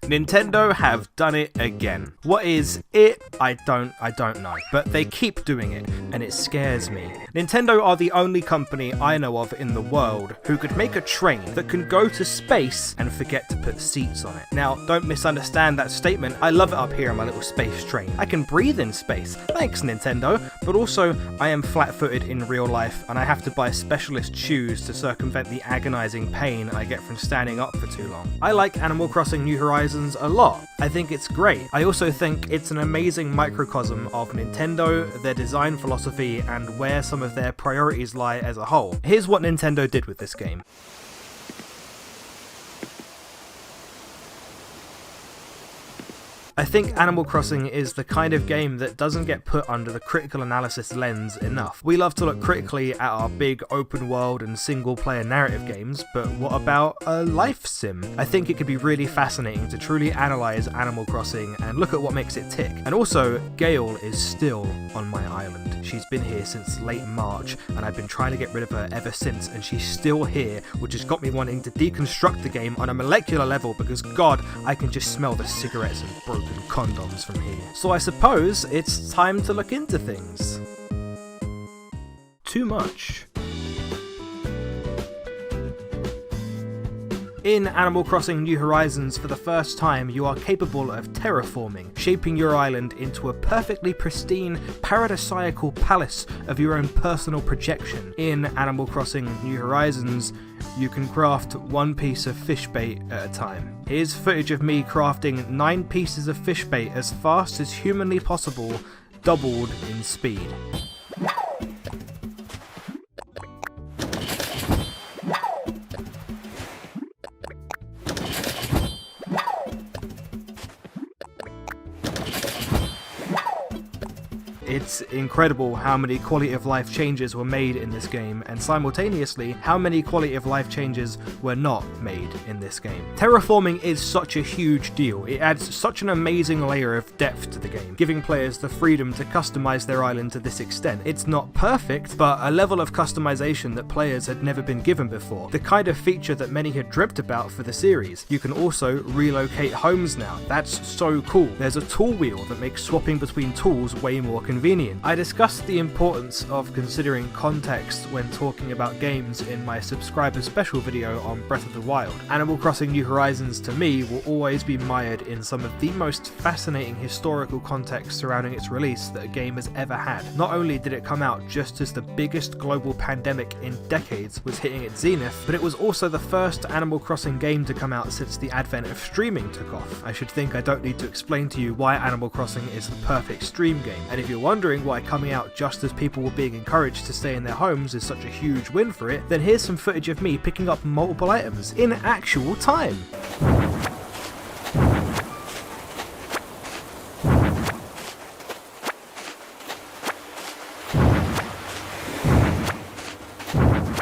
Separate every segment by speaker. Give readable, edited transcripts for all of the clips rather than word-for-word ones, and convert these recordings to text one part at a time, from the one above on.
Speaker 1: Nintendo have done it again. What is it? I don't know. But they keep doing it, and it scares me. Nintendo are the only company I know of in the world who could make a train that can go to space and forget to put seats on it. Now, don't misunderstand that statement. I love it up here in my little space train. I can breathe in space. Thanks, Nintendo. But also, I am flat-footed in real life, and I have to buy specialist shoes to circumvent the agonizing pain I get from standing up for too long. I like Animal Crossing New Horizons a lot. I think it's great. I also think it's an amazing microcosm of Nintendo, their design philosophy, and where some of their priorities lie as a whole. Here's what Nintendo did with this game. I think Animal Crossing is the kind of game that doesn't get put under the critical analysis lens enough. We love to look critically at our big open world and single player narrative games, but what about a life sim? I think it could be really fascinating to truly analyse Animal Crossing and look at what makes it tick. And also, Gale is still on my island. She's been here since late March, and I've been trying to get rid of her ever since, and she's still here, which has got me wanting to deconstruct the game on a molecular level because god, I can just smell the cigarettes and broken condoms from here. So I suppose it's time to look into things. Too much. In Animal Crossing New Horizons, for the first time, you are capable of terraforming, shaping your island into a perfectly pristine, paradisiacal palace of your own personal projection. In Animal Crossing New Horizons, you can craft one piece of fish bait at a time. Here's footage of me crafting 9 pieces of fish bait as fast as humanly possible, doubled in speed. It's incredible how many quality of life changes were made in this game, and simultaneously, how many quality of life changes were not made in this game. Terraforming is such a huge deal. It adds such an amazing layer of depth to the game, giving players the freedom to customize their island to this extent. It's not perfect, but a level of customization that players had never been given before. The kind of feature that many had dreamt about for the series. You can also relocate homes now. That's so cool. There's a tool wheel that makes swapping between tools way more convenient. I discussed the importance of considering context when talking about games in my subscriber special video on Breath of the Wild. Animal Crossing New Horizons to me will always be mired in some of the most fascinating historical context surrounding its release that a game has ever had. Not only did it come out just as the biggest global pandemic in decades was hitting its zenith, but it was also the first Animal Crossing game to come out since the advent of streaming took off. I should think I don't need to explain to you why Animal Crossing is the perfect stream game, and if you're wondering why coming out just as people were being encouraged to stay in their homes is such a huge win for it, then here's some footage of me picking up multiple items in actual time.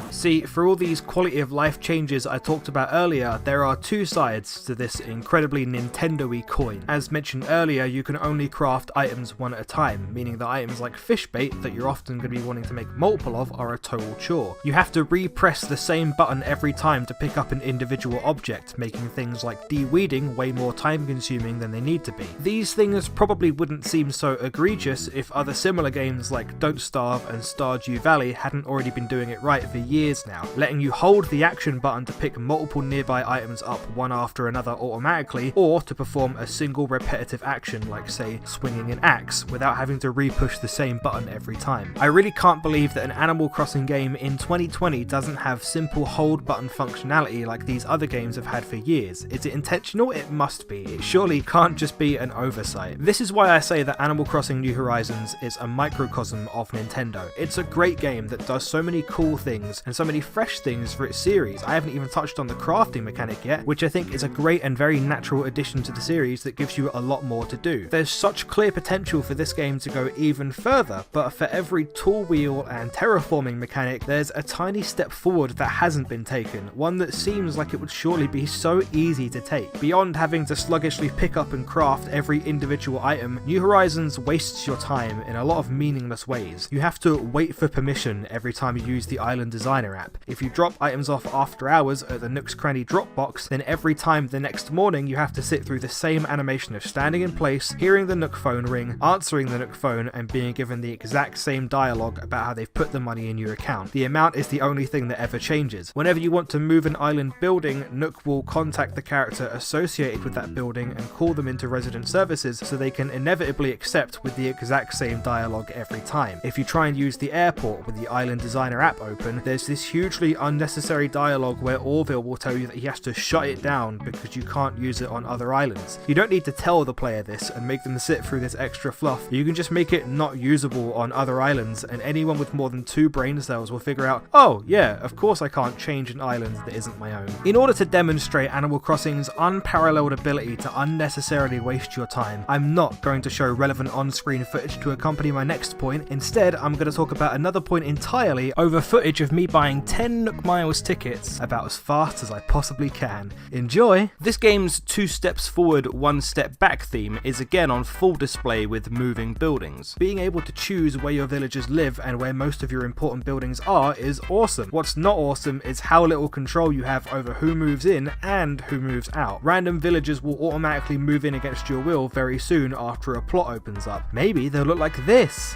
Speaker 1: See, for all these quality of life changes I talked about earlier, there are two sides to this incredibly Nintendo-y coin. As mentioned earlier, you can only craft items one at a time, meaning that items like fish bait that you're often going to be wanting to make multiple of are a total chore. You have to re-press the same button every time to pick up an individual object, making things like de-weeding way more time-consuming than they need to be. These things probably wouldn't seem so egregious if other similar games like Don't Starve and Stardew Valley hadn't already been doing it right for years now, letting you hold the action button to pick multiple nearby items up one after another automatically, or to perform a single repetitive action like, say, swinging an axe, without having to re-push the same button every time. I really can't believe that an Animal Crossing game in 2020 doesn't have simple hold button functionality like these other games have had for years. Is it intentional? It must be. It surely can't just be an oversight. This is why I say that Animal Crossing New Horizons is a microcosm of Nintendo. It's a great game that does so many cool things and so many fresh things for its series. I haven't even touched on the crafting mechanic yet, which I think is a great and very natural addition to the series that gives you a lot more to do. There's such clear potential for this game to go even further, but for every tool wheel and terraforming mechanic, there's a tiny step forward that hasn't been taken, one that seems like it would surely be so easy to take. Beyond having to sluggishly pick up and craft every individual item, New Horizons wastes your time in a lot of meaningless ways. You have to wait for permission every time you use the island designer Designer app. If you drop items off after hours at the Nook's Cranny Dropbox, then every time the next morning you have to sit through the same animation of standing in place, hearing the Nook phone ring, answering the Nook phone, and being given the exact same dialogue about how they've put the money in your account. The amount is the only thing that ever changes. Whenever you want to move an island building, Nook will contact the character associated with that building and call them into resident services so they can inevitably accept with the exact same dialogue every time. If you try and use the airport with the Island Designer app open, there's this hugely unnecessary dialogue where Orville will tell you that he has to shut it down because you can't use it on other islands. You don't need to tell the player this and make them sit through this extra fluff. You can just make it not usable on other islands, and anyone with more than 2 brain cells will figure out, oh yeah, of course I can't change an island that isn't my own. In order to demonstrate Animal Crossing's unparalleled ability to unnecessarily waste your time, I'm not going to show relevant on-screen footage to accompany my next point. Instead, I'm going to talk about another point entirely over footage of me buying 10 Nook Miles tickets about as fast as I possibly can. Enjoy! This game's 2 steps forward, 1 step back theme is again on full display with moving buildings. Being able to choose where your villagers live and where most of your important buildings are is awesome. What's not awesome is how little control you have over who moves in and who moves out. Random villagers will automatically move in against your will very soon after a plot opens up. Maybe they'll look like this.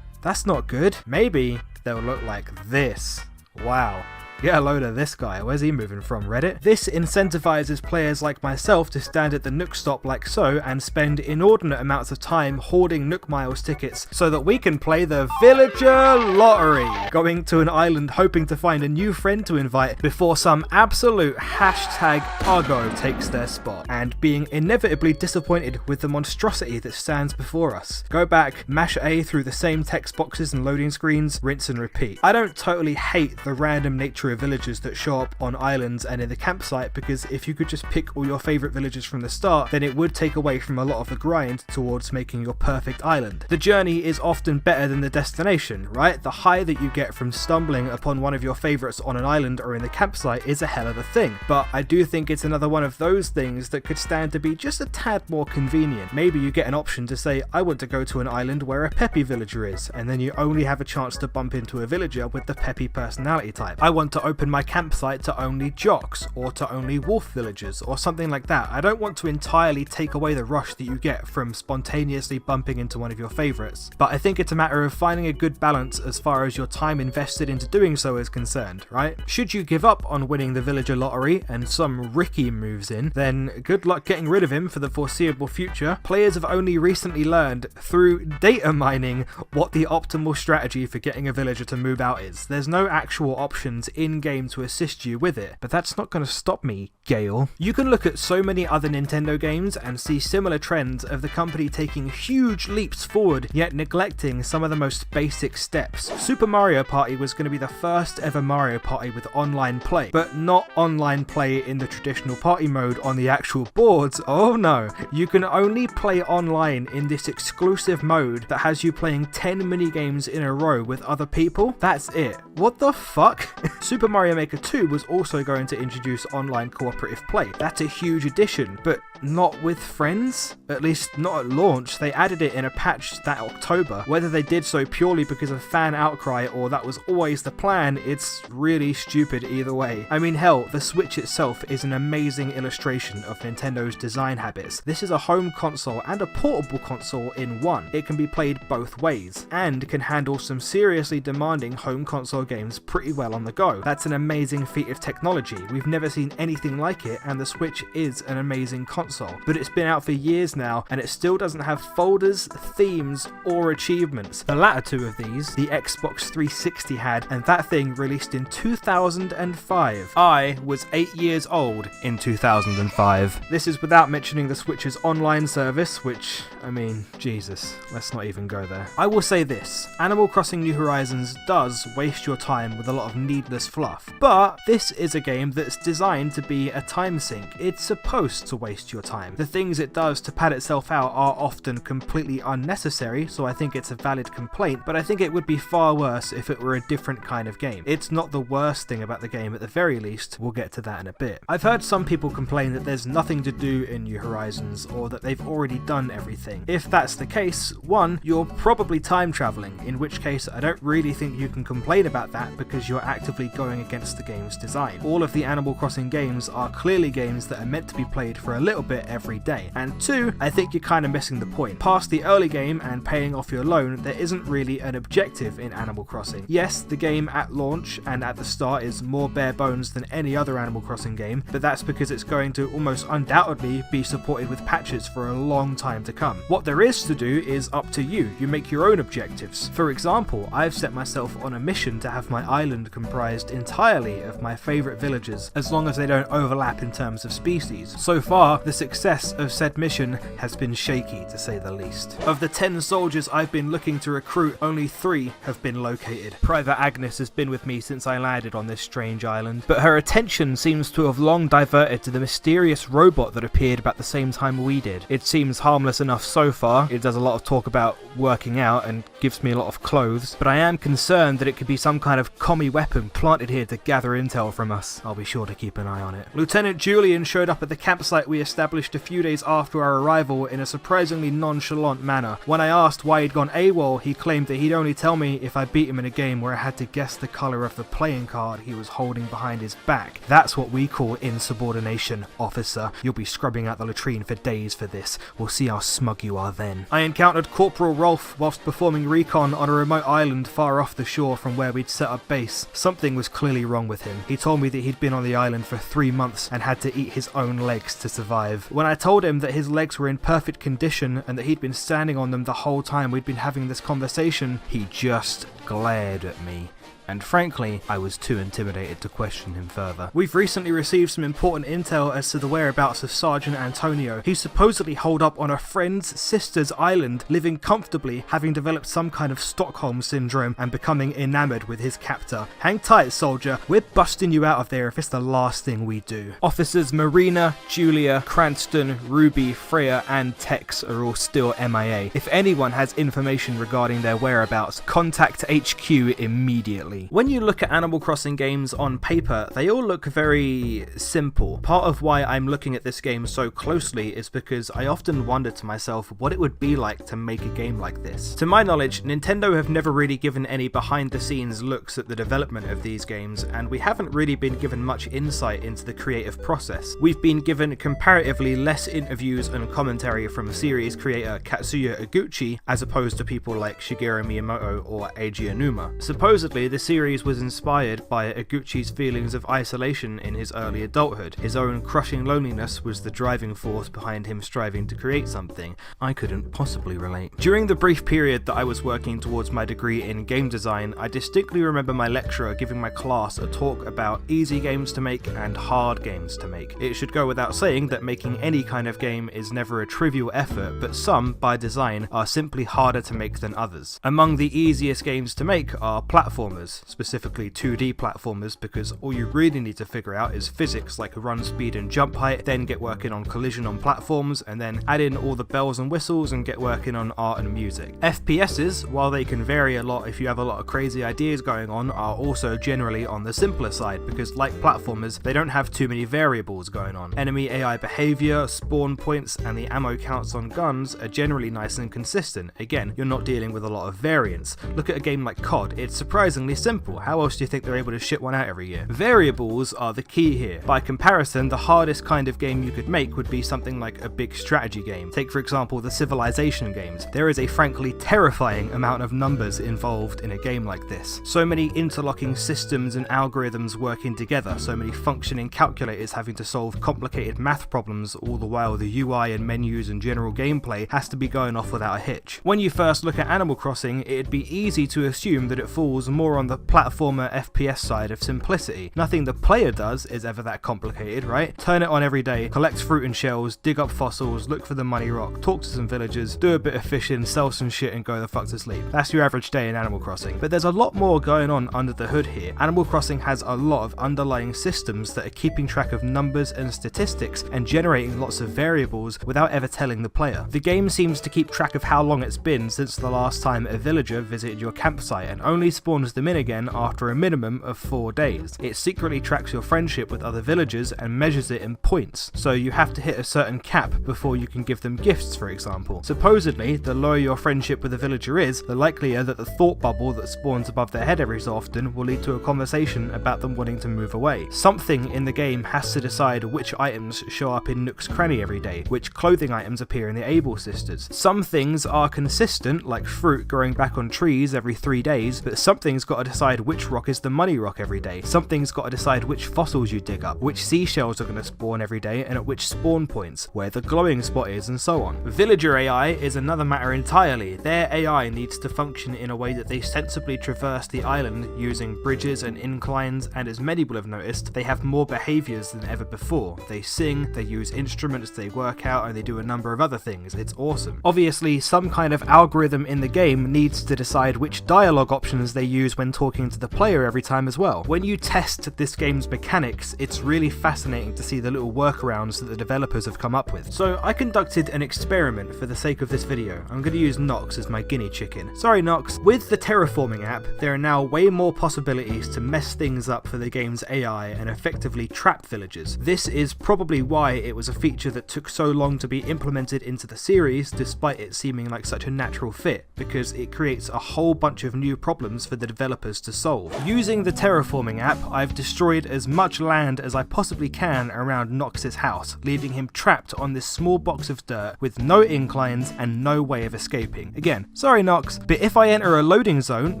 Speaker 1: That's not good. Maybe they'll look like this. Wow. Get a load of this guy, where's he moving from, Reddit? This incentivizes players like myself to stand at the Nook stop like so and spend inordinate amounts of time hoarding Nook Miles tickets so that we can play the Villager Lottery, going to an island hoping to find a new friend to invite before some absolute hashtag Argo takes their spot, and being inevitably disappointed with the monstrosity that stands before us. Go back, mash A through the same text boxes and loading screens, rinse and repeat. I don't totally hate the random nature of villagers that show up on islands and in the campsite, because if you could just pick all your favourite villagers from the start, then it would take away from a lot of the grind towards making your perfect island. The journey is often better than the destination, right? The high that you get from stumbling upon one of your favourites on an island or in the campsite is a hell of a thing, but I do think it's another one of those things that could stand to be just a tad more convenient. Maybe you get an option to say, I want to go to an island where a peppy villager is, and then you only have a chance to bump into a villager with the peppy personality type. I want to open my campsite to only jocks, or to only wolf villagers, or something like that. I don't want to entirely take away the rush that you get from spontaneously bumping into one of your favourites, but I think it's a matter of finding a good balance as far as your time invested into doing so is concerned, right? Should you give up on winning the Villager Lottery and some Ricky moves in, then good luck getting rid of him for the foreseeable future. Players have only recently learned through data mining what the optimal strategy for getting a villager to move out is. There's no actual options in-game to assist you with it, but that's not going to stop me, Gale. You can look at so many other Nintendo games and see similar trends of the company taking huge leaps forward, yet neglecting some of the most basic steps. Super Mario Party was going to be the first ever Mario Party with online play, but not online play in the traditional party mode on the actual boards. Oh no, you can only play online in this exclusive mode that has you playing 10 minigames in a row with other people. That's it. What the fuck? Super Mario Maker 2 was also going to introduce online cooperative play. That's a huge addition, but not with friends? At least not at launch. They added it in a patch that October. Whether they did so purely because of fan outcry or that was always the plan, it's really stupid either way. I mean, hell, the Switch itself is an amazing illustration of Nintendo's design habits. This is a home console and a portable console in one. It can be played both ways, and can handle some seriously demanding home console games pretty well on the go. That's an amazing feat of technology. We've never seen anything like it, and the Switch is an amazing console. But it's been out for years now, and it still doesn't have folders, themes, or achievements. The latter two of these, the Xbox 360 had, and that thing released in 2005. I was 8 years old in 2005. This is without mentioning the Switch's online service, which, I mean, Jesus, let's not even go there. I will say this, Animal Crossing New Horizons does waste your time with a lot of needless fluff, but this is a game that's designed to be a time sink. It's supposed to waste your your time. The things it does to pad itself out are often completely unnecessary, so I think it's a valid complaint, but I think it would be far worse if it were a different kind of game. It's not the worst thing about the game at the very least, we'll get to that in a bit. I've heard some people complain that there's nothing to do in New Horizons, or that they've already done everything. If that's the case, one, you're probably time traveling, in which case I don't really think you can complain about that because you're actively going against the game's design. All of the Animal Crossing games are clearly games that are meant to be played for a little bit every day. And two, I think you're kind of missing the point. Past the early game and paying off your loan, there isn't really an objective in Animal Crossing. Yes, the game at launch and at the start is more bare bones than any other Animal Crossing game, but that's because it's going to almost undoubtedly be supported with patches for a long time to come. What there is to do is up to you. You make your own objectives. For example, I've set myself on a mission to have my island comprised entirely of my favourite villagers, as long as they don't overlap in terms of species. So far, the success of said mission has been shaky, to say the least. Of the 10 soldiers I've been looking to recruit, only 3 have been located. Private Agnes has been with me since I landed on this strange island, but her attention seems to have long diverted to the mysterious robot that appeared about the same time we did. It seems harmless enough so far. It does a lot of talk about working out and gives me a lot of clothes, but I am concerned that it could be some kind of commie weapon planted here to gather intel from us. I'll be sure to keep an eye on it. Lieutenant Julian showed up at the campsite we established a few days after our arrival in a surprisingly nonchalant manner. When I asked why he'd gone AWOL, he claimed that he'd only tell me if I beat him in a game where I had to guess the colour of the playing card he was holding behind his back. That's what we call insubordination, officer. You'll be scrubbing out the latrine for days for this. We'll see how smug you are then. I encountered Corporal Rolf whilst performing recon on a remote island far off the shore from where we'd set up base. Something was clearly wrong with him. He told me that he'd been on the island for 3 months and had to eat his own legs to survive. When I told him that his legs were in perfect condition and that he'd been standing on them the whole time we'd been having this conversation, he just glared at me. And frankly, I was too intimidated to question him further. We've recently received some important intel as to the whereabouts of Sergeant Antonio. He's supposedly holed up on a friend's sister's island, living comfortably, having developed some kind of Stockholm syndrome and becoming enamored with his captor. Hang tight, soldier. We're busting you out of there if it's the last thing we do. Officers Marina, Julia, Cranston, Ruby, Freya, and Tex are all still MIA. If anyone has information regarding their whereabouts, contact HQ immediately. When you look at Animal Crossing games on paper, they all look very simple. Part of why I'm looking at this game so closely is because I often wonder to myself what it would be like to make a game like this. To my knowledge, Nintendo have never really given any behind-the-scenes looks at the development of these games, and we haven't really been given much insight into the creative process. We've been given comparatively less interviews and commentary from series creator Katsuya Iguchi, as opposed to people like Shigeru Miyamoto or Eiji Aonuma. Supposedly, the series was inspired by Iguchi's feelings of isolation in his early adulthood. His own crushing loneliness was the driving force behind him striving to create something. I couldn't possibly relate. During the brief period that I was working towards my degree in game design, I distinctly remember my lecturer giving my class a talk about easy games to make and hard games to make. It should go without saying that making any kind of game is never a trivial effort, but some, by design, are simply harder to make than others. Among the easiest games to make are platformers, specifically 2D platformers, because all you really need to figure out is physics like run speed and jump height, then get working on collision on platforms, and then add in all the bells and whistles and get working on art and music. FPSs, while they can vary a lot if you have a lot of crazy ideas going on, are also generally on the simpler side, because like platformers, they don't have too many variables going on. Enemy AI behavior, spawn points, and the ammo counts on guns are generally nice and consistent. Again, you're not dealing with a lot of variance. Look at a game like COD, it's surprisingly simple. How else do you think they're able to ship one out every year? Variables are the key here. By comparison, the hardest kind of game you could make would be something like a big strategy game. Take for example the Civilization games. There is a frankly terrifying amount of numbers involved in a game like this. So many interlocking systems and algorithms working together, so many functioning calculators having to solve complicated math problems, all the while the UI and menus and general gameplay has to be going off without a hitch. When you first look at Animal Crossing, it'd be easy to assume that it falls more on on the platformer FPS side of simplicity. Nothing the player does is ever that complicated, right? Turn it on every day, collect fruit and shells, dig up fossils, look for the money rock, talk to some villagers, do a bit of fishing, sell some shit and go the fuck to sleep. That's your average day in Animal Crossing. But there's a lot more going on under the hood here. Animal Crossing has a lot of underlying systems that are keeping track of numbers and statistics and generating lots of variables without ever telling the player. The game seems to keep track of how long it's been since the last time a villager visited your campsite and only spawns them in again after a minimum of 4 days. It secretly tracks your friendship with other villagers and measures it in points, so you have to hit a certain cap before you can give them gifts, for example. Supposedly, the lower your friendship with a villager is, the likelier that the thought bubble that spawns above their head every so often will lead to a conversation about them wanting to move away. Something in the game has to decide which items show up in Nook's Cranny every day, which clothing items appear in the Able Sisters. Some things are consistent, like fruit growing back on trees every 3 days, but something's got to decide which rock is the money rock every day. Something's got to decide which fossils you dig up, which seashells are going to spawn every day and at which spawn points, where the glowing spot is, and so on. Villager AI is another matter entirely. Their AI needs to function in a way that they sensibly traverse the island using bridges and inclines, and as many will have noticed, they have more behaviours than ever before. They sing, they use instruments, they work out, and they do a number of other things. It's awesome. Obviously, some kind of algorithm in the game needs to decide which dialogue options they use when talking to the player every time as well. When you test this game's mechanics, it's really fascinating to see the little workarounds that the developers have come up with. So I conducted an experiment for the sake of this video. I'm going to use Nox as my guinea chicken. Sorry Nox. With the terraforming app, there are now way more possibilities to mess things up for the game's AI and effectively trap villagers. This is probably why it was a feature that took so long to be implemented into the series, despite it seeming like such a natural fit, because it creates a whole bunch of new problems for the developers to solve. Using the terraforming app, I've destroyed as much land as I possibly can around Nox's house, leaving him trapped on this small box of dirt with no inclines and no way of escaping. Again, sorry Nox, but if I enter a loading zone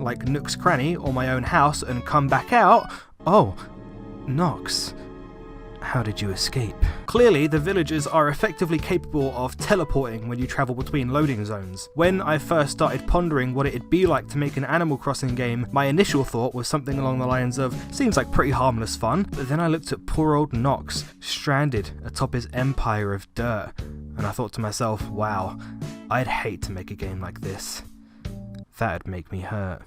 Speaker 1: like Nook's Cranny or my own house and come back out, oh, Nox, how did you escape? Clearly, the villagers are effectively capable of teleporting when you travel between loading zones. When I first started pondering what it'd be like to make an Animal Crossing game, my initial thought was something along the lines of, seems like pretty harmless fun, but then I looked at poor old Nox, stranded atop his empire of dirt, and I thought to myself, wow, I'd hate to make a game like this. That'd make me hurt.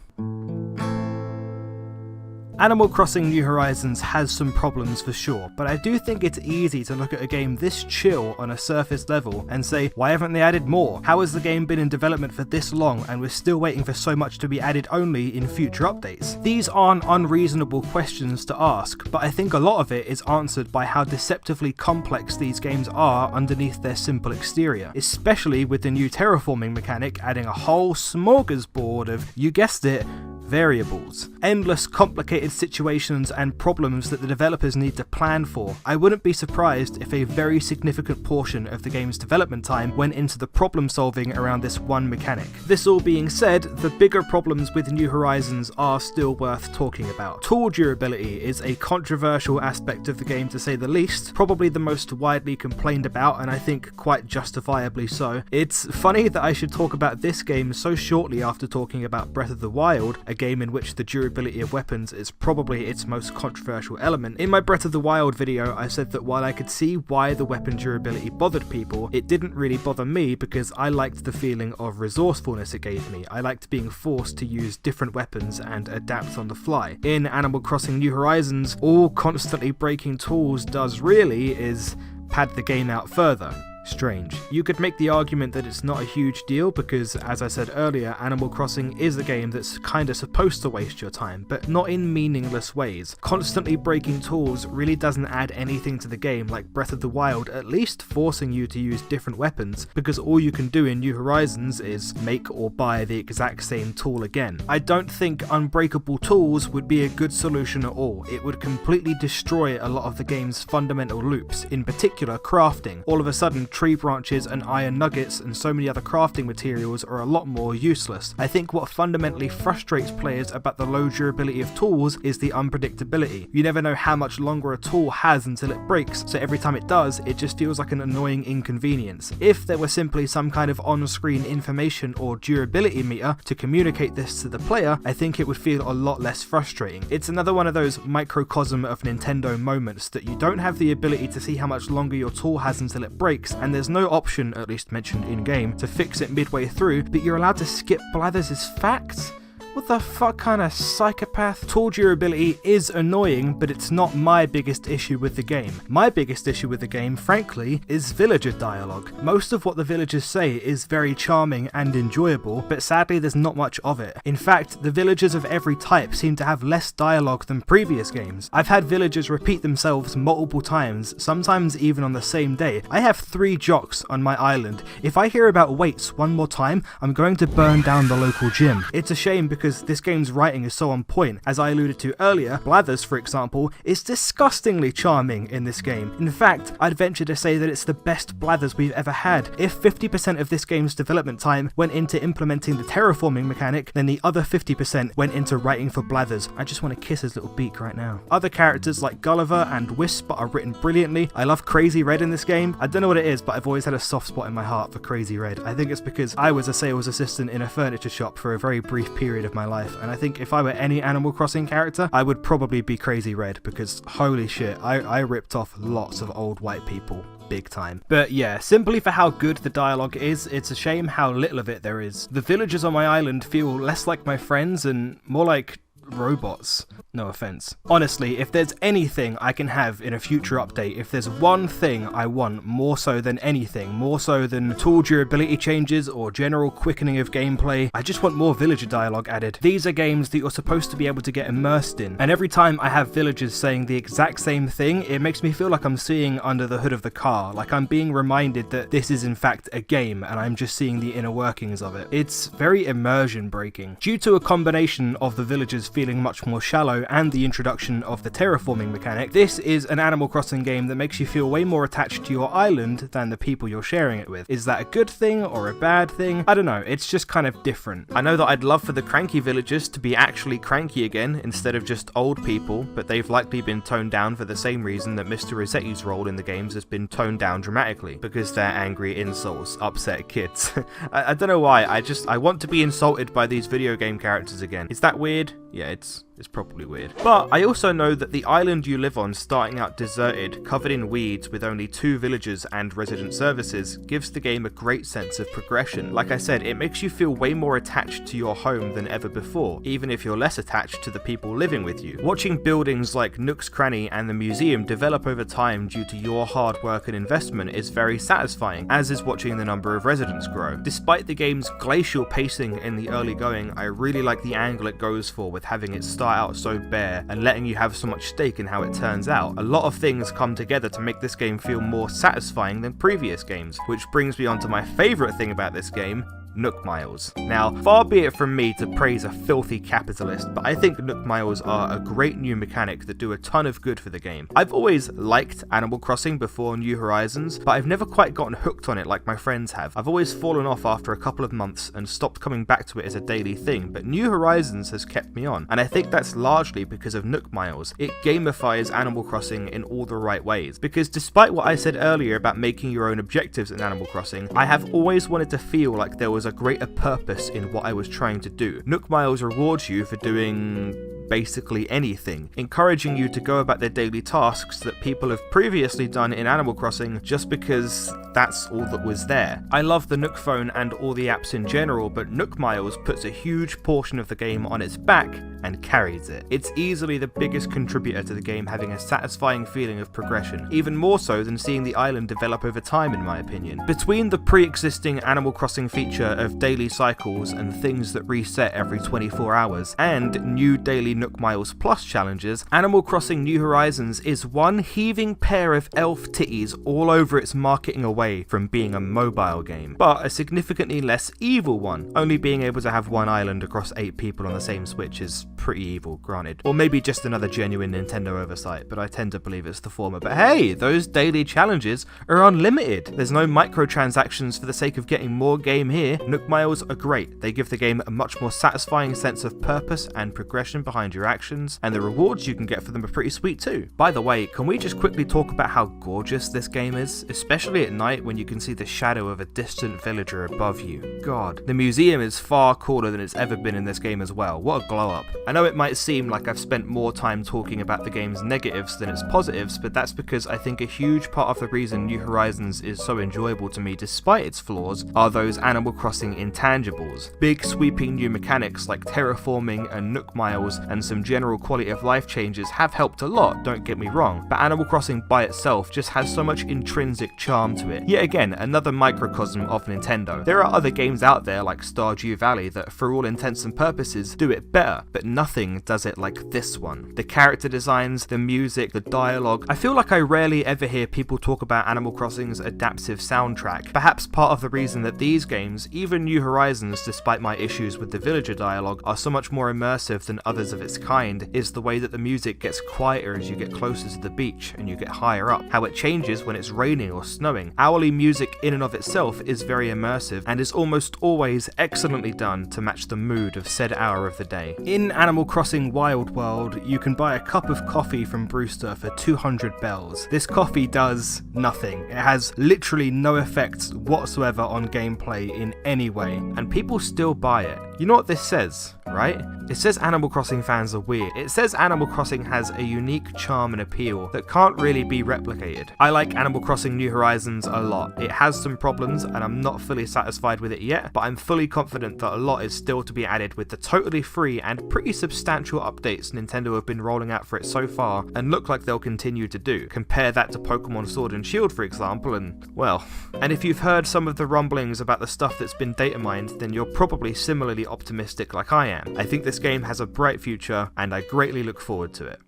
Speaker 1: Animal Crossing New Horizons has some problems for sure, but I do think it's easy to look at a game this chill on a surface level and say, why haven't they added more? How has the game been in development for this long and we're still waiting for so much to be added only in future updates? These aren't unreasonable questions to ask, but I think a lot of it is answered by how deceptively complex these games are underneath their simple exterior, especially with the new terraforming mechanic adding a whole smorgasbord of, you guessed it, variables. Endless complicated situations and problems that the developers need to plan for. I wouldn't be surprised if a very significant portion of the game's development time went into the problem solving around this one mechanic. This all being said, the bigger problems with New Horizons are still worth talking about. Tool durability is a controversial aspect of the game to say the least, probably the most widely complained about, and I think quite justifiably so. It's funny that I should talk about this game so shortly after talking about Breath of the Wild, a game in which the durability of weapons is probably its most controversial element. In my Breath of the Wild video, I said that while I could see why the weapon durability bothered people, it didn't really bother me because I liked the feeling of resourcefulness it gave me. I liked being forced to use different weapons and adapt on the fly. In Animal Crossing New Horizons, all constantly breaking tools does really is pad the game out further. Strange. You could make the argument that it's not a huge deal because, as I said earlier, Animal Crossing is a game that's kinda supposed to waste your time, but not in meaningless ways. Constantly breaking tools really doesn't add anything to the game like Breath of the Wild, at least forcing you to use different weapons, because all you can do in New Horizons is make or buy the exact same tool again. I don't think unbreakable tools would be a good solution at all. It would completely destroy a lot of the game's fundamental loops, in particular crafting. All of a sudden, tree branches and iron nuggets and so many other crafting materials are a lot more useless. I think what fundamentally frustrates players about the low durability of tools is the unpredictability. You never know how much longer a tool has until it breaks, so every time it does, it just feels like an annoying inconvenience. If there were simply some kind of on-screen information or durability meter to communicate this to the player, I think it would feel a lot less frustrating. It's another one of those microcosm of Nintendo moments that you don't have the ability to see how much longer your tool has until it breaks, and there's no option, at least mentioned in-game, to fix it midway through, but you're allowed to skip Blathers' facts? What the fuck kind of psychopath? Tool durability is annoying, but it's not my biggest issue with the game. My biggest issue with the game, frankly, is villager dialogue. Most of what the villagers say is very charming and enjoyable, but sadly there's not much of it. In fact, the villagers of every type seem to have less dialogue than previous games. I've had villagers repeat themselves multiple times, sometimes even on the same day. I have 3 jocks on my island. If I hear about weights one more time, I'm going to burn down the local gym. It's a shame because this game's writing is so on point. As I alluded to earlier, Blathers, for example, is disgustingly charming in this game. In fact, I'd venture to say that it's the best Blathers we've ever had. If 50% of this game's development time went into implementing the terraforming mechanic, then the other 50% went into writing for Blathers. I just want to kiss his little beak right now. Other characters like Gulliver and Wisp are written brilliantly. I love Crazy Red in this game. I don't know what it is, but I've always had a soft spot in my heart for Crazy Red. I think it's because I was a sales assistant in a furniture shop for a very brief period of my life, and I think if I were any Animal Crossing character, I would probably be Crazy Red, because holy shit, I ripped off lots of old white people. Big time. But yeah, simply for how good the dialogue is, it's a shame how little of it there is. The villagers on my island feel less like my friends and more like robots. No offense. Honestly, if there's anything I can have in a future update, if there's one thing I want more so than anything, more so than tool durability changes or general quickening of gameplay, I just want more villager dialogue added. These are games that you're supposed to be able to get immersed in, and every time I have villagers saying the exact same thing, it makes me feel like I'm seeing under the hood of the car, like I'm being reminded that this is in fact a game and I'm just seeing the inner workings of it. It's very immersion breaking. Due to a combination of the villagers feeling much more shallow and the introduction of the terraforming mechanic, this is an Animal Crossing game that makes you feel way more attached to your island than the people you're sharing it with. Is that a good thing or a bad thing? I don't know, it's just kind of different. I know that I'd love for the cranky villagers to be actually cranky again instead of just old people, but they've likely been toned down for the same reason that Mr. Rossetti's role in the games has been toned down dramatically, because they're angry insults, upset kids. I don't know why, I want to be insulted by these video game characters again. Is that weird? Yeah, it's probably weird. But I also know that the island you live on, starting out deserted, covered in weeds with only 2 villagers and resident services, gives the game a great sense of progression. Like I said, it makes you feel way more attached to your home than ever before, even if you're less attached to the people living with you. Watching buildings like Nook's Cranny and the museum develop over time due to your hard work and investment is very satisfying, as is watching the number of residents grow. Despite the game's glacial pacing in the early going, I really like the angle it goes for with having it start out so bare and letting you have so much stake in how it turns out. A lot of things come together to make this game feel more satisfying than previous games, which brings me on to my favourite thing about this game: Nook Miles. Now, far be it from me to praise a filthy capitalist, but I think Nook Miles are a great new mechanic that do a ton of good for the game. I've always liked Animal Crossing before New Horizons, but I've never quite gotten hooked on it like my friends have. I've always fallen off after a couple of months and stopped coming back to it as a daily thing, but New Horizons has kept me on, and I think that's largely because of Nook Miles. It gamifies Animal Crossing in all the right ways, because despite what I said earlier about making your own objectives in Animal Crossing, I have always wanted to feel like there was a greater purpose in what I was trying to do. Nook Miles rewards you for doing basically anything, encouraging you to go about their daily tasks that people have previously done in Animal Crossing just because that's all that was there. I love the Nook phone and all the apps in general, but Nook Miles puts a huge portion of the game on its back and carries it. It's easily the biggest contributor to the game having a satisfying feeling of progression, even more so than seeing the island develop over time in my opinion. Between the pre-existing Animal Crossing feature of daily cycles and things that reset every 24 hours, and new daily Nook Miles Plus challenges, Animal Crossing New Horizons is one heaving pair of elf titties all over its marketing away from being a mobile game, but a significantly less evil one. Only being able to have one island across 8 people on the same Switch is pretty evil, granted. Or maybe just another genuine Nintendo oversight, but I tend to believe it's the former. But hey, those daily challenges are unlimited. There's no microtransactions for the sake of getting more game here. Nook Miles are great. They give the game a much more satisfying sense of purpose and progression behind your actions, and the rewards you can get for them are pretty sweet too. By the way, can we just quickly talk about how gorgeous this game is? Especially at night when you can see the shadow of a distant villager above you. God, the museum is far cooler than it's ever been in this game as well. What a glow up. I know it might seem like I've spent more time talking about the game's negatives than its positives, but that's because I think a huge part of the reason New Horizons is so enjoyable to me despite its flaws are those Animal Crossing intangibles. Big sweeping new mechanics like terraforming and Nook Miles and some general quality of life changes have helped a lot, don't get me wrong, but Animal Crossing by itself just has so much intrinsic charm to it. Yet again, another microcosm of Nintendo. There are other games out there like Stardew Valley that for all intents and purposes do it better, but nothing does it like this one. The character designs, the music, the dialogue. I feel like I rarely ever hear people talk about Animal Crossing's adaptive soundtrack. Perhaps part of the reason that these games, even New Horizons, despite my issues with the villager dialogue, are so much more immersive than others of its kind is the way that the music gets quieter as you get closer to the beach and you get higher up, how it changes when it's raining or snowing. Hourly music in and of itself is very immersive and is almost always excellently done to match the mood of said hour of the day. In Animal Crossing Wild World, you can buy a cup of coffee from Brewster for 200 bells. This coffee does nothing. It has literally no effects whatsoever on gameplay in any way, and people still buy it. You know what this says, right? It says Animal Crossing fans are weird. It says Animal Crossing has a unique charm and appeal that can't really be replicated. I like Animal Crossing New Horizons a lot. It has some problems and I'm not fully satisfied with it yet, but I'm fully confident that a lot is still to be added with the totally free and pretty substantial updates Nintendo have been rolling out for it so far and look like they'll continue to do. Compare that to Pokemon Sword and Shield, for example, and well. And if you've heard some of the rumblings about the stuff that's been data mined, then you're probably similarly optimistic like I am. I think this game has a bright future and I greatly look forward to it.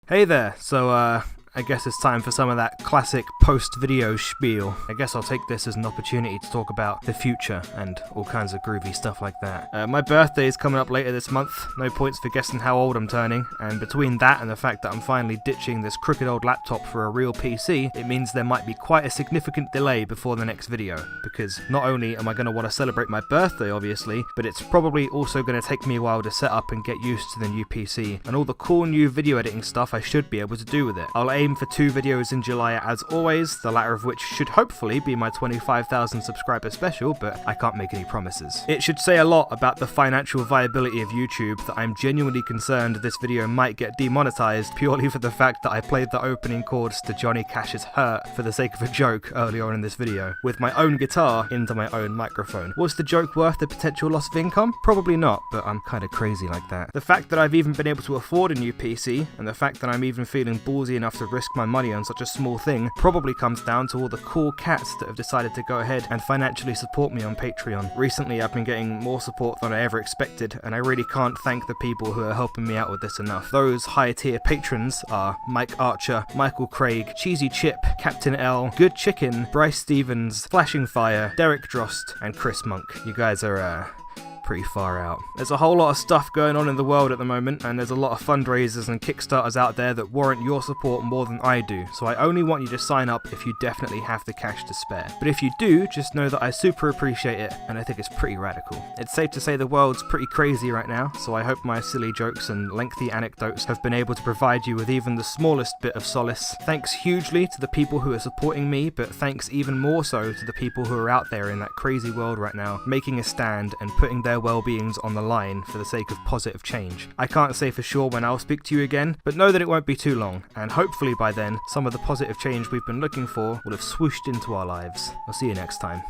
Speaker 1: Hey there, so I guess it's time for some of that classic post-video spiel. I guess I'll take this as an opportunity to talk about the future and all kinds of groovy stuff like that. My birthday is coming up later this month, no points for guessing how old I'm turning, and between that and the fact that I'm finally ditching this crooked old laptop for a real PC, it means there might be quite a significant delay before the next video, because not only am I going to want to celebrate my birthday obviously, but it's probably also going to take me a while to set up and get used to the new PC, and all the cool new video editing stuff I should be able to do with it. I'll aim for 2 videos in July as always, the latter of which should hopefully be my 25,000 subscriber special, but I can't make any promises. It should say a lot about the financial viability of YouTube that I'm genuinely concerned this video might get demonetized purely for the fact that I played the opening chords to Johnny Cash's Hurt for the sake of a joke earlier on in this video, with my own guitar into my own microphone. Was the joke worth the potential loss of income? Probably not, but I'm kinda crazy like that. The fact that I've even been able to afford a new PC, and the fact that I'm even feeling ballsy enough to risk my money on such a small thing probably comes down to all the cool cats that have decided to go ahead and financially support me on Patreon. Recently I've been getting more support than I ever expected, and I really can't thank the people who are helping me out with this enough. Those higher tier patrons are Mike Archer, Michael Craig, Cheesy Chip, Captain L, Good Chicken, Bryce Stevens, Flashing Fire, Derek Drost, and Chris Monk. You guys are pretty far out. There's a whole lot of stuff going on in the world at the moment, and there's a lot of fundraisers and Kickstarters out there that warrant your support more than I do, so I only want you to sign up if you definitely have the cash to spare. But if you do, just know that I super appreciate it, and I think it's pretty radical. It's safe to say the world's pretty crazy right now, so I hope my silly jokes and lengthy anecdotes have been able to provide you with even the smallest bit of solace. Thanks hugely to the people who are supporting me, but thanks even more so to the people who are out there in that crazy world right now, making a stand and putting their well-beings on the line for the sake of positive change. I can't say for sure when I'll speak to you again, but know that it won't be too long, and hopefully by then, some of the positive change we've been looking for will have swooshed into our lives. I'll see you next time.